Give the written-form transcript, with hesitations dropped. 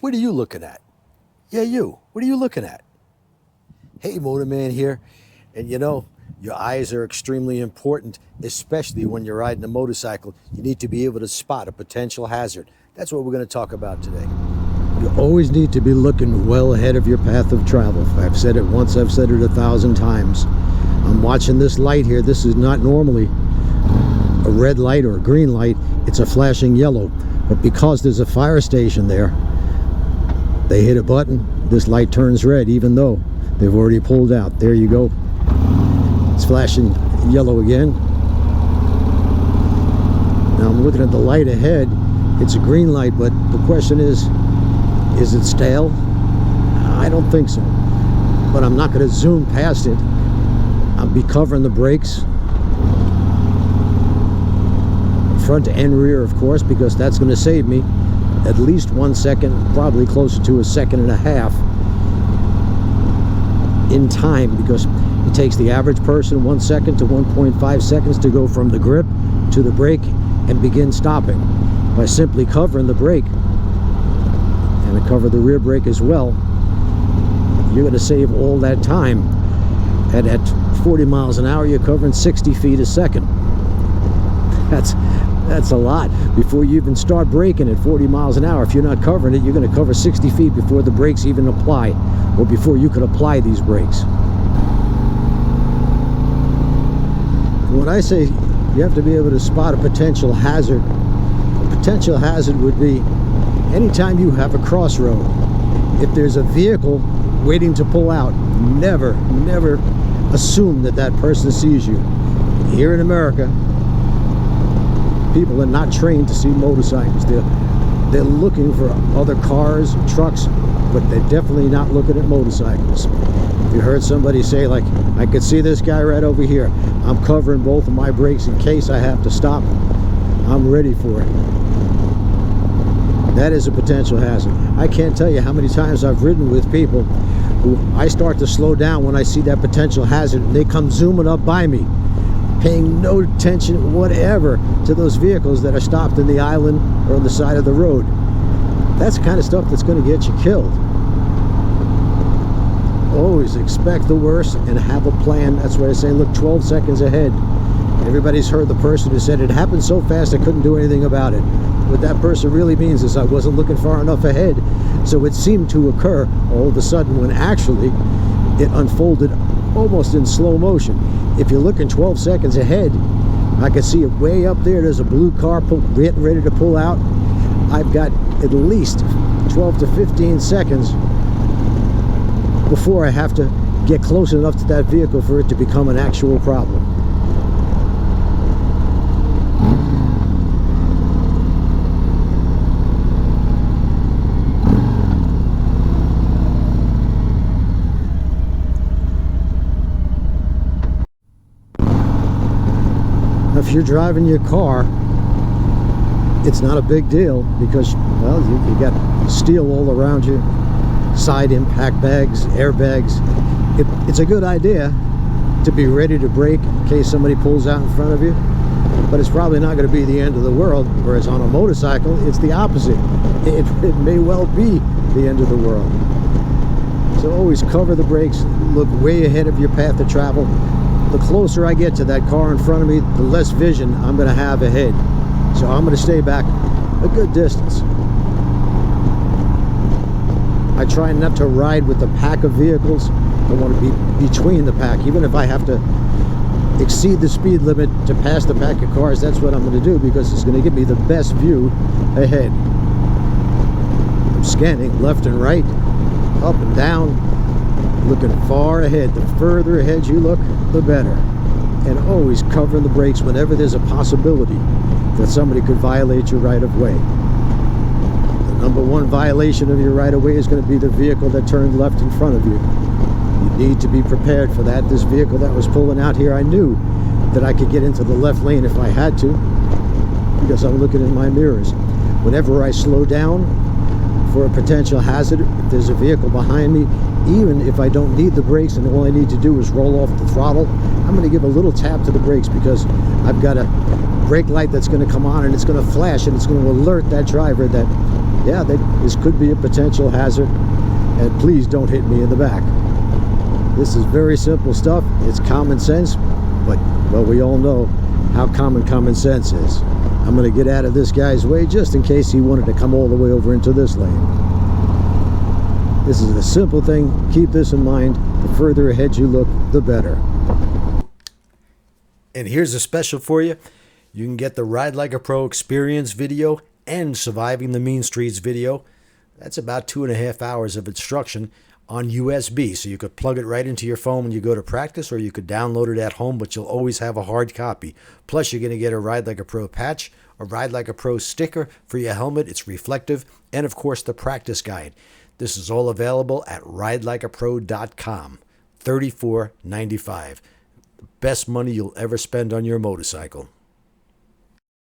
What are you looking at? Yeah, you. What are you looking at? Hey, Motorman here. And you know, your eyes are extremely important, especially when you're riding a motorcycle. You need to be able to spot a potential hazard. That's what we're going to talk about today. You always need to be looking well ahead of your path of travel. I've said it once, I've said it 1,000 times. I'm watching this light here. This is not normally a red light or a green light. It's a flashing yellow. But because there's a fire station there, they hit a button, this light turns red even though they've already pulled out. There you go. It's flashing yellow again. Now I'm looking at the light ahead. It's a green light, but the question is it stale? I don't think so. But I'm not going to zoom past it. I'll be covering the brakes. Front and rear, of course, because that's going to save me at least 1 second, probably closer to 1.5 seconds in time, because it takes the average person 1 second to 1.5 seconds to go from the grip to the brake and begin stopping. By simply covering the brake, and I cover the rear brake as well, you're going to save all that time. And at 40 miles an hour, you're covering 60 feet a second. That's a lot. Before you even start braking at 40 miles an hour, if you're not covering it, you're going to cover 60 feet before the brakes even apply, or before you can apply these brakes. When I say you have to be able to spot a potential hazard, a potential hazard would be anytime you have a crossroad. If there's a vehicle waiting to pull out, never assume that that person sees you. Here in America, people are not trained to see motorcycles. They're looking for other cars, trucks, but they're definitely not looking at motorcycles. If you heard somebody say, like, I could see this guy right over here, I'm covering both of my brakes in case I have to stop, I'm ready for it. That is a potential hazard. I can't tell you how many times I've ridden with people who I start to slow down when I see that potential hazard, and they come zooming up by me, paying no attention whatever to those vehicles that are stopped in the island or on the side of the road. That's the kind of stuff that's going to get you killed. Always expect the worst and have a plan. That's why I say look 12 seconds ahead. Everybody's heard the person who said it happened so fast I couldn't do anything about it. What that person really means is I wasn't looking far enough ahead, so it seemed to occur all of a sudden when actually it unfolded almost in slow motion. If you're looking 12 seconds ahead, I can see it way up there. There's a blue car getting ready to pull out. I've got at least 12 to 15 seconds before I have to get close enough to that vehicle for it to become an actual problem. If you're driving your car, it's not a big deal because, well, you got steel all around you, side impact bags, airbags. It's a good idea to be ready to brake in case somebody pulls out in front of you, but it's probably not going to be the end of the world. Whereas on a motorcycle, it's the opposite. It may well be the end of the world. So always cover the brakes, look way ahead of your path of travel. The closer I get to that car in front of me, the less vision I'm going to have ahead. So I'm going to stay back a good distance. I try not to ride with the pack of vehicles. I want to be between the pack. Even if I have to exceed the speed limit to pass the pack of cars, that's what I'm going to do because it's going to give me the best view ahead. I'm scanning left and right, up and down, looking far ahead. The further ahead you look, the better. And always covering the brakes whenever there's a possibility that somebody could violate your right-of-way. The number one violation of your right-of-way is going to be the vehicle that turned left in front of you. You need to be prepared for that. This vehicle that was pulling out here, I knew that I could get into the left lane if I had to because I'm looking in my mirrors. Whenever I slow down for a potential hazard, if there's a vehicle behind me, even if I don't need the brakes and all I need to do is roll off the throttle, I'm going to give a little tap to the brakes because I've got a brake light that's going to come on and it's going to flash and it's going to alert that driver that yeah, this could be a potential hazard, and please don't hit me in the back. This is very simple stuff. It's common sense, but, well, we all know how common sense is. I'm going to get out of this guy's way just in case he wanted to come all the way over into this lane. This is a simple thing. Keep this in mind. The further ahead you look, the better. And here's a special for you. You can get the Ride Like a Pro Experience video and Surviving the Mean Streets video. That's about 2.5 hours of instruction on USB. So you could plug it right into your phone when you go to practice, or you could download it at home, but you'll always have a hard copy. Plus, you're going to get a Ride Like a Pro patch, a Ride Like a Pro sticker for your helmet. It's reflective. And, of course, the practice guide. This is all available at ridelikeapro.com. $34.95. The best money you'll ever spend on your motorcycle.